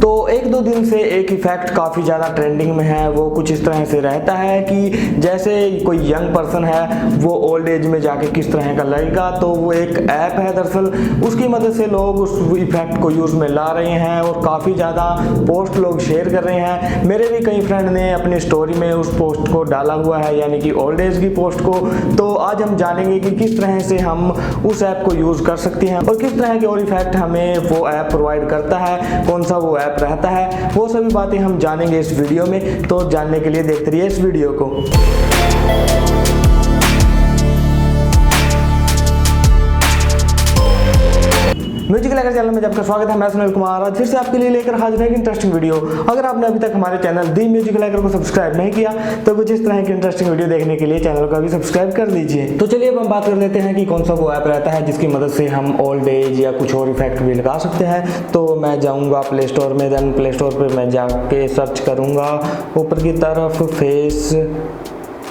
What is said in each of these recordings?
तो एक दो दिन से एक इफेक्ट काफ़ी ज़्यादा ट्रेंडिंग में है। वो कुछ इस तरह से रहता है कि जैसे कोई यंग पर्सन है वो ओल्ड एज में जाके किस तरह का लगेगा। तो वो एक ऐप है दरअसल, उसकी मदद से लोग उस इफेक्ट को यूज़ में ला रहे हैं और काफ़ी ज़्यादा पोस्ट लोग शेयर कर रहे हैं। मेरे भी कई फ्रेंड ने अपनी स्टोरी में उस पोस्ट को डाला हुआ है, यानी कि ओल्ड एज की पोस्ट को। तो आज हम जानेंगे कि किस तरह से हम उस ऐप को यूज़ कर सकते हैं और किस तरह के और इफेक्ट हमें वो ऐप प्रोवाइड करता है, कौन सा वो ऐप रहता है, वो सभी बातें हम जानेंगे इस वीडियो में। तो जानने के लिए देखते रहिए इस वीडियो को। म्यूजिकल हैकर चैनल में आपका स्वागत है। मैं सुनील कुमार आज फिर से आपके लिए लेकर हाजिर है एक इंटरेस्टिंग वीडियो। अगर आपने अभी तक हमारे चैनल दी म्यूजिकल हैकर को सब्सक्राइब नहीं किया तो कुछ इस तरह की इंटरेस्टिंग वीडियो देखने के लिए चैनल को भी सब्सक्राइब कर दीजिए। तो चलिए अब हम बात कर लेते हैं कि कौन सा वो ऐप रहता है जिसकी मदद से हम ओल्ड एज या कुछ और इफेक्ट भी लगा सकते हैं। तो मैं जाऊँगा प्ले स्टोर में, देन प्ले स्टोर पर मैं जाके सर्च करूँगा ऊपर की तरफ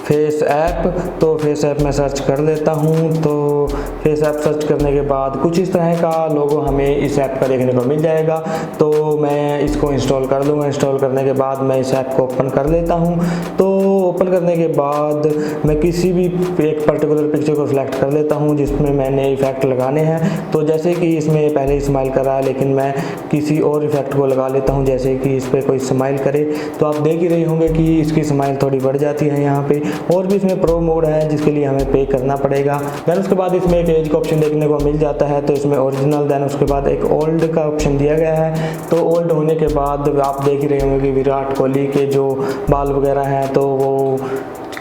फेस ऐप। तो फेस ऐप में सर्च कर लेता हूँ। तो फेस ऐप सर्च करने के बाद कुछ इस तरह का लोगो हमें इस ऐप का देखने को मिल जाएगा। तो मैं इसको इंस्टॉल कर लूँगा। इंस्टॉल करने के बाद मैं इस ऐप को ओपन कर लेता हूँ। तो ओपन करने के बाद मैं किसी भी एक पर्टिकुलर पिक्चर को सिलेक्ट कर लेता हूँ जिसमें मैंने इफेक्ट लगाने हैं। तो जैसे कि इसमें पहले स्माइल कर रहा है, लेकिन मैं किसी और इफेक्ट को लगा लेता हूँ, जैसे कि इस पर कोई स्माइल करे। तो आप देख ही रहे होंगे कि इसकी स्माइल थोड़ी बढ़ जाती है यहाँ पे। और भी इसमें प्रो मोड है जिसके लिए हमें पे करना पड़ेगा। देन उसके बाद इसमें एक एज का ऑप्शन देखने को मिल जाता है। तो इसमें ओरिजिनल, देन उसके बाद एक ओल्ड का ऑप्शन दिया गया है। तो ओल्ड होने के बाद आप देख ही रहे होंगे कि विराट कोहली के जो बाल वगैरह हैं तो वो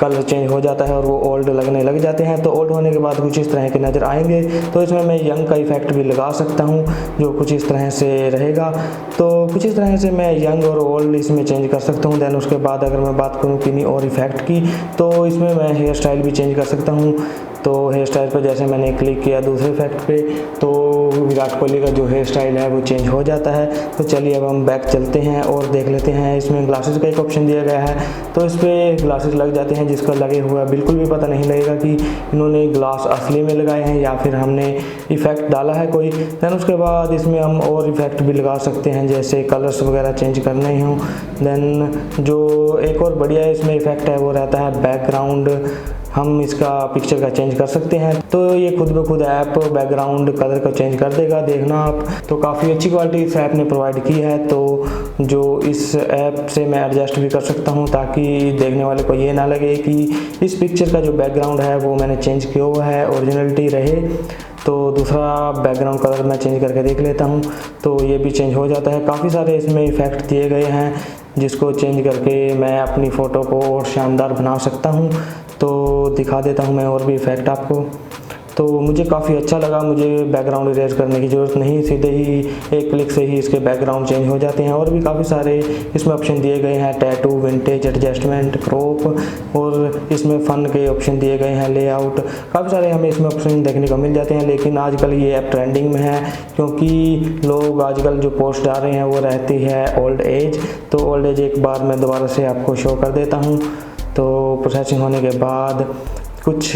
कलर चेंज हो जाता है और वो ओल्ड लगने लग जाते हैं। तो ओल्ड होने के बाद कुछ इस तरह के नज़र आएंगे। तो इसमें मैं यंग का इफेक्ट भी लगा सकता हूँ जो कुछ इस तरह से रहेगा। तो कुछ इस तरह से मैं यंग और ओल्ड इसमें चेंज कर सकता हूँ। देन उसके बाद अगर मैं बात करूँ किन्हीं और इफेक्ट की, तो इसमें मैं हेयर स्टाइल भी चेंज कर सकता हूँ। तो हेयर स्टाइल पर जैसे मैंने क्लिक किया दूसरे इफेक्ट पे, तो विराट कोहली का जो हेयर स्टाइल है वो चेंज हो जाता है। तो चलिए अब हम बैक चलते हैं और देख लेते हैं। इसमें ग्लासेस का एक ऑप्शन दिया गया है। तो इस पर ग्लासेस लग जाते हैं जिसका लगे हुआ बिल्कुल भी पता नहीं लगेगा कि इन्होंने ग्लास असली में लगाए हैं या फिर हमने इफेक्ट डाला है कोई। दैन उसके बाद इसमें हम और इफेक्ट भी लगा सकते हैं, जैसे कलर्स वगैरह चेंज करने हों। देन जो एक और बढ़िया इसमें इफेक्ट है वो रहता है बैकग्राउंड। हम इसका पिक्चर का चेंज कर सकते हैं। तो ये खुद ब खुद ऐप बैकग्राउंड कलर को चेंज कर देगा, देखना आप। तो काफ़ी अच्छी क्वालिटी इस ऐप ने प्रोवाइड की है। तो जो इस ऐप से मैं एडजस्ट भी कर सकता हूँ ताकि देखने वाले को ये ना लगे कि इस पिक्चर का जो बैकग्राउंड है वो मैंने चेंज किया हुआ है, ओरिजिनलिटी रहे। तो दूसरा बैकग्राउंड कलर मैं चेंज करके देख लेता हूँ। तो ये भी चेंज हो जाता है। काफ़ी सारे इसमें इफ़ेक्ट दिए गए हैं जिसको चेंज करके मैं अपनी फ़ोटो को और शानदार बना सकता हूँ। तो दिखा देता हूँ मैं और भी इफ़ेक्ट आपको। तो मुझे काफ़ी अच्छा लगा। मुझे बैकग्राउंड इरेज करने की ज़रूरत नहीं, सीधे ही एक क्लिक से ही इसके बैकग्राउंड चेंज हो जाते हैं। और भी काफ़ी सारे इसमें ऑप्शन दिए गए हैं, टैटू, विंटेज, एडजस्टमेंट, क्रॉप, और इसमें फ़न के ऑप्शन दिए गए हैं, लेआउट। काफ़ी सारे हमें इसमें ऑप्शन देखने को मिल जाते हैं। लेकिन आजकल ये ऐप ट्रेंडिंग में है क्योंकि लोग आजकल जो पोस्ट डाल रहे हैं वो रहती है ओल्ड एज। तो ओल्ड एज एक बार मैं दोबारा से आपको शो कर देता हूँ। तो प्रोसेसिंग होने के बाद कुछ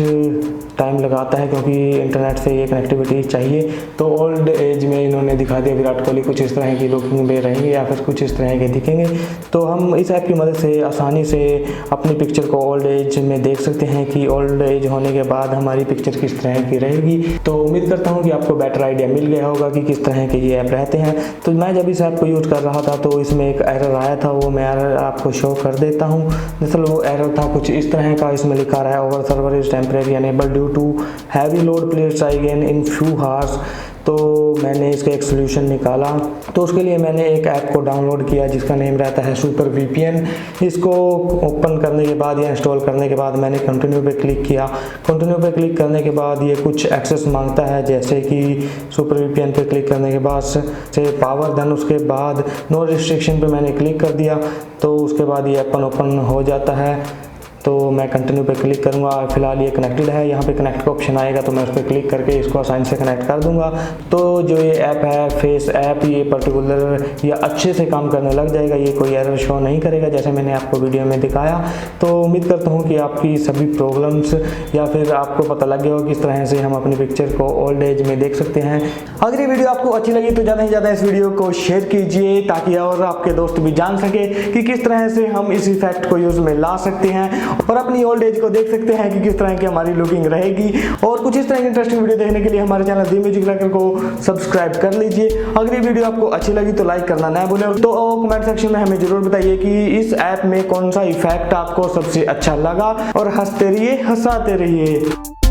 टाइम लगाता है क्योंकि इंटरनेट से ये कनेक्टिविटी चाहिए। तो ओल्ड एज में इन्होंने दिखा दिया विराट कोहली कुछ इस तरह की लुकिंग में रहेंगे या फिर कुछ इस तरह के दिखेंगे। तो हम इस ऐप की मदद से आसानी से अपनी पिक्चर को ओल्ड एज में देख सकते हैं कि ओल्ड एज होने के बाद हमारी पिक्चर किस तरह की रहेगी। तो उम्मीद करता हूँ कि आपको बेटर आइडिया मिल गया होगा कि किस तरह के ये ऐप रहते हैं। तो मैं जब इस ऐप को यूज़ कर रहा था तो इसमें एक एरर आया था, वो मैं एरर आपको शो कर देता हूँ। दरअसल वो एरर था कुछ इस तरह का, इसमें लिखा रहा है over server is temporary unable due to heavy load, please try again in few hours. तो मैंने इसका एक सोल्यूशन निकाला। तो उसके लिए मैंने एक ऐप को डाउनलोड किया जिसका नेम रहता है सुपर वीपीएन। इसको ओपन करने के बाद या इंस्टॉल करने के बाद मैंने कंटिन्यू पे क्लिक किया। कंटिन्यू पे क्लिक करने के बाद ये कुछ एक्सेस मांगता है, जैसे कि सुपर वीपीएन पे क्लिक करने के बाद से पावर, देन उसके बाद नो रिस्ट्रिक्शन पे मैंने क्लिक कर दिया। तो उसके बाद ये ओपन हो जाता है। तो मैं कंटिन्यू पे क्लिक करूँगा। फिलहाल ये कनेक्टेड है, यहाँ पे कनेक्ट का ऑप्शन आएगा तो मैं उस पर क्लिक करके इसको आसानी से कनेक्ट कर दूँगा। तो जो ये ऐप है फेस ऐप, ये पर्टिकुलर ये अच्छे से काम करने लग जाएगा, ये कोई एरर शो नहीं करेगा जैसे मैंने आपको वीडियो में दिखाया। तो उम्मीद करता हूँ कि आपकी सभी प्रॉब्लम्स या फिर आपको पता लग गया हो किस तरह से हम अपनी पिक्चर को ओल्ड एज में देख सकते हैं। अगर ये वीडियो आपको अच्छी लगी तो ज़्यादा से ज़्यादा इस वीडियो को शेयर कीजिए ताकि और आपके दोस्त भी जान सके कि किस तरह से हम इस इफेक्ट को यूज़ में ला सकते हैं और अपनी ओल्ड एज को देख सकते हैं कि किस तरह की हमारी लुकिंग रहेगी। और कुछ इस तरह की इंटरेस्टिंग वीडियो देखने के लिए हमारे चैनल Themusicalhacker को सब्सक्राइब कर लीजिए। अगर ये वीडियो आपको अच्छी लगी तो लाइक करना ना भूलें। तो कमेंट सेक्शन में हमें जरूर बताइए कि इस ऐप में कौन सा इफेक्ट आपको सबसे अच्छा लगा। और हंसते रहिए, हंसाते रहिए।